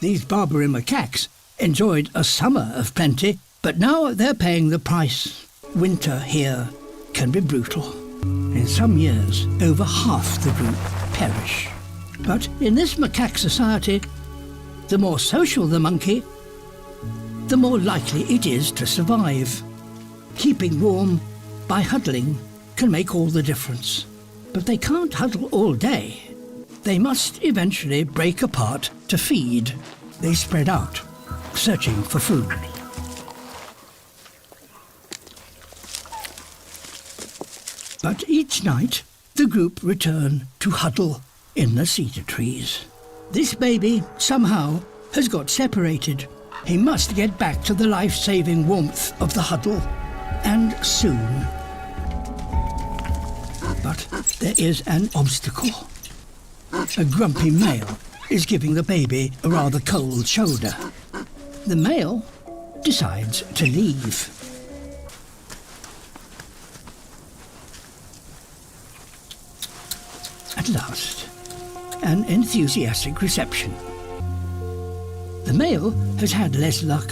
These Barbary macaques enjoyed a summer of plenty, but now they're paying the price. Winter here can be brutal. In some years, over half the group perish. But in this macaque society, the more social the monkey, the more likely it is to survive. Keeping warm by huddling can make all the difference. But they can't huddle all day. They must eventually break apart to feed. They spread out, searching for food. But each night, the group return to huddle in the cedar trees. This baby, somehow, has got separated. He must get back to the life-saving warmth of the huddle, and soon. But there is an obstacle. A grumpy male is giving the baby a rather cold shoulder. The male decides to leave. At last, an enthusiastic reception. The male has had less luck